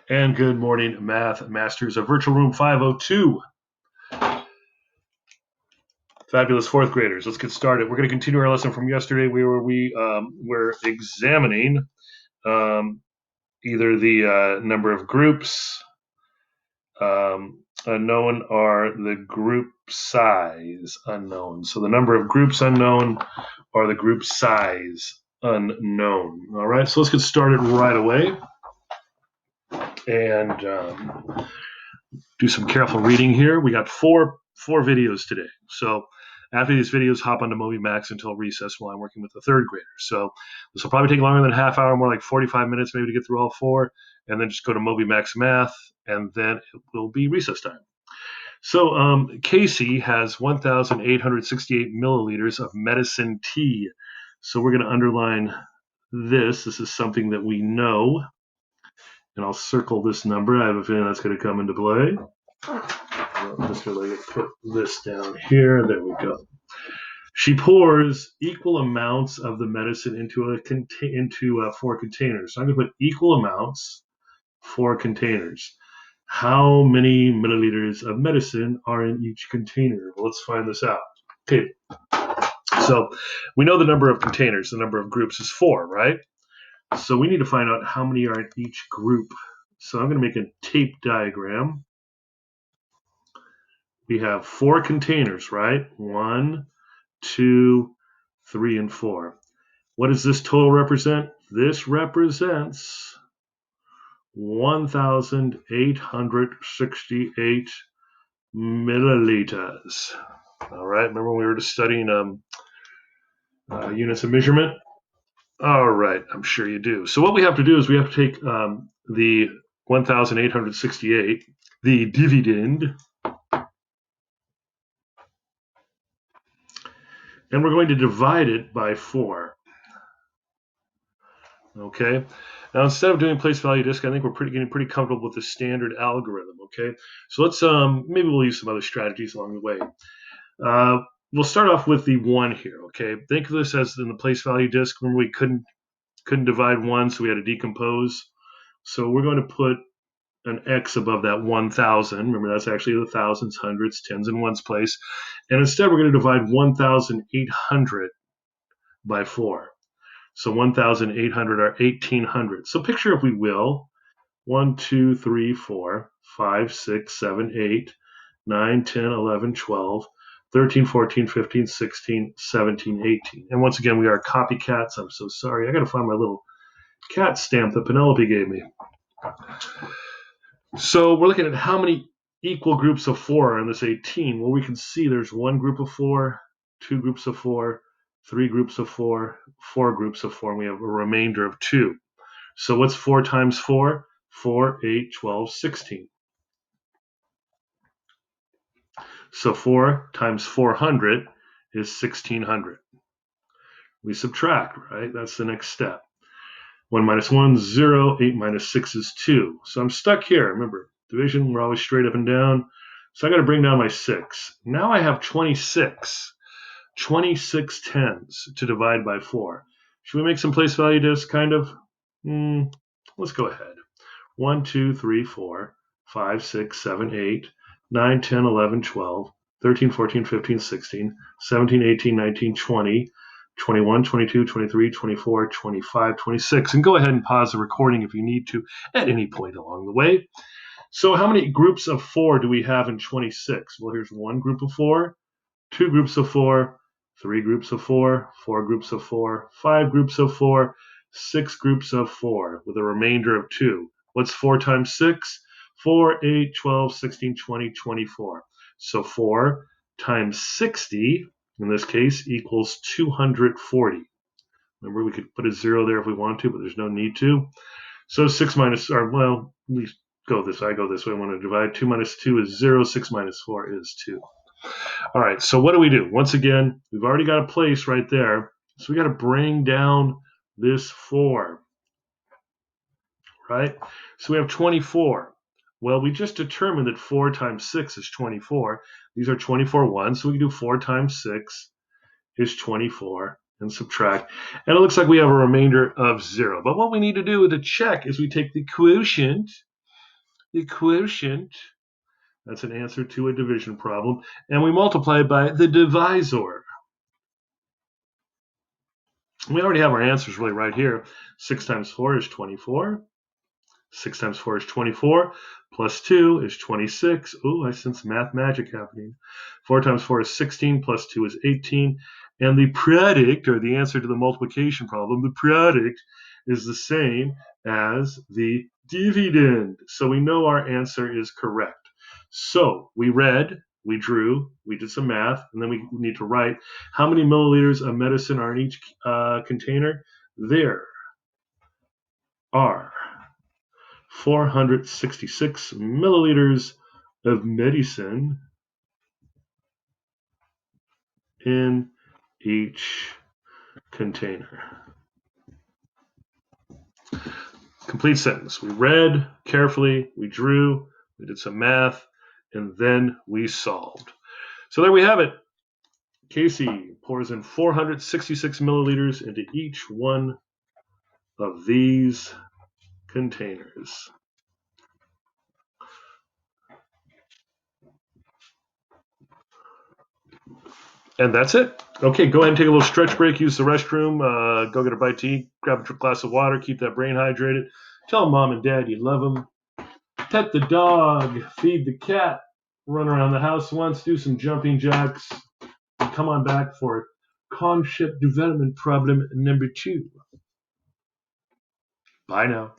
And good morning, Math Masters of Virtual Room 502. Fabulous fourth graders. Let's get started. We're going to continue our lesson from yesterday where we were examining either the number of groups unknown or the group size unknown. So the number of groups unknown or the group size unknown. All right, so let's get started right away and do some careful reading here. We got four videos today. So after these videos, hop onto Moby Max until recess while I'm working with the third graders. So this will probably take longer than a half hour, more like 45 minutes maybe to get through all four, and then just go to Moby Max Math, and then it will be recess time. So Casey has 1,868 milliliters of medicine tea. So we're going to underline this. This is something that we know. And I'll circle this number. I have a feeling that's going to come into play. I'm just going to put this down here. There we go. She pours equal amounts of the medicine into four containers. So I'm going to put equal amounts, 4 containers. How many milliliters of medicine are in each container? Well, let's find this out. Okay. So we know the number of containers. The number of groups is 4, right? So we need to find out how many are in each group. So I'm going to make a tape diagram. We have 4 containers, right? 1, 2, 3, and 4. What does this total represent? This represents 1,868 milliliters. All right, remember when we were just studying units of measurement? All right, I'm sure you do. So what we have to do is we have to take the 1,868, the dividend, and we're going to divide it by 4. Okay. Now instead of doing place value disk, I think we're getting pretty comfortable with the standard algorithm. Okay. So let's maybe we'll use some other strategies along the way. We'll start off with the 1 here. Okay. Think of this as in the place value disk. Remember we couldn't divide 1, so we had to decompose. So we're going to put an X above that 1,000. Remember, that's actually the thousands, hundreds, tens, and ones place. And instead, we're going to divide 1,800 by 4. So 1,800 are 1,800. So picture, if we will, 1, 2, 3, 4, 5, 6, 7, 8, 9, 10, 11, 12, 13, 14, 15, 16, 17, 18. And once again, we are copycats. I'm so sorry. I got to find my little cat stamp that Penelope gave me. So we're looking at how many equal groups of 4 are in this 18. Well, we can see there's 1 group of 4, 2 groups of 4, 3 groups of 4, 4 groups of 4, and we have a remainder of 2. So what's 4 times 4? 4, 8, 12, 16. So 4 times 400 is 1,600. We subtract, right? That's the next step. 1 minus 1, 0. 8 minus 6 is 2. So I'm stuck here. Remember, division, we're always straight up and down. So I got to bring down my 6. Now I have 26 tens to divide by 4. Should we make some place value disk, kind of? Let's go ahead. 1, 2, 3, 4, 5, 6, 7, 8, 9, 10, 11, 12, 13, 14, 15, 16, 17, 18, 19, 20, 21, 22, 23, 24, 25, 26. And go ahead and pause the recording if you need to at any point along the way. So how many groups of 4 do we have in 26? Well, here's 1 group of 4, 2 groups of 4, 3 groups of 4, 4 groups of 4, 5 groups of 4, 6 groups of 4 with a remainder of 2. What's 4 times 6? 4, 8, 12, 16, 20, 24. So 4 times 60, in this case, equals 240. Remember, we could put a 0 there if we want to, but there's no need to. So 6 minus, or well, we go this way. I go this way. I want to divide. 2 minus 2 is 0. 6 minus 4 is 2. All right, so what do? Once again, we've already got a place right there. So we got to bring down this 4, right? So we have 24. Well, we just determined that 4 times 6 is 24. These are 24 ones, so we can do 4 times 6 is 24 and subtract. And it looks like we have a remainder of 0. But what we need to do to check is we take the quotient the quotient. That's an answer to a division problem. And we multiply by the divisor. We already have our answers really right here. 6 times 4 is 24. 6 times 4 is 24. Plus 2 is 26. Ooh, I sense math magic happening. 4 times 4 is 16. Plus 2 is 18. And the product, or the answer to the multiplication problem, the product is the same as the dividend. So we know our answer is correct. So we read, we drew, we did some math, and then we need to write how many milliliters of medicine are in each container. There are 466 milliliters of medicine in each container. Complete sentence. We read carefully, we drew, we did some math, and then we solved. So there we have it. Casey pours in 466 milliliters into each one of these containers. And that's it. Okay, go ahead and take a little stretch break, use the restroom, go get a bite to eat, grab a glass of water, keep that brain hydrated. Tell mom and dad you love them. Pet the dog, feed the cat, run around the house once, do some jumping jacks, and come on back for concept development problem number 2. Bye now.